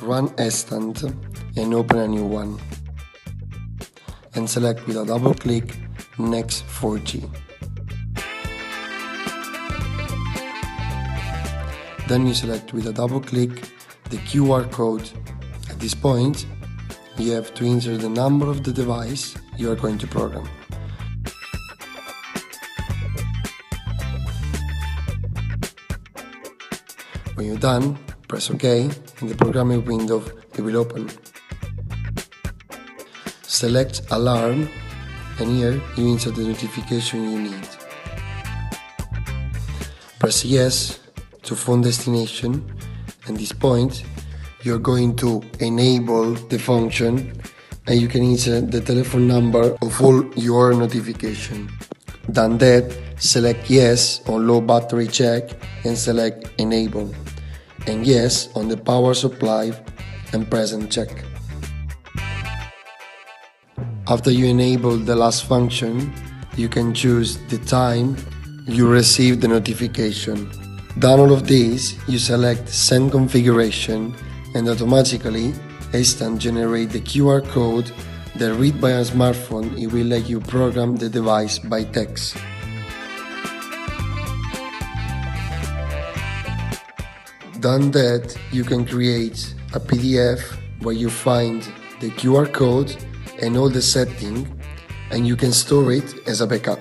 Run E-STANT and open a new one. And select with a double click Next 4G. Then you select with a double click the QR code. At this point, you have to enter the number of the device you are going to program. When you're done, press OK and the programming window will open. Select Alarm and here you insert the notification you need. Press Yes to phone destination. At this point, you're going to enable the function and you can insert the telephone number of all your notifications. Done that, select Yes on low battery check and select Enable, and Yes on the power supply and present check. After you enable the last function, you can choose the time you receive the notification. Done all of these, you select Send Configuration and automatically E-STANT generate the QR code that read by a smartphone. It will let you program the device by text. Done that, you can create a PDF where you find the QR code and all the settings, and you can store it as a backup.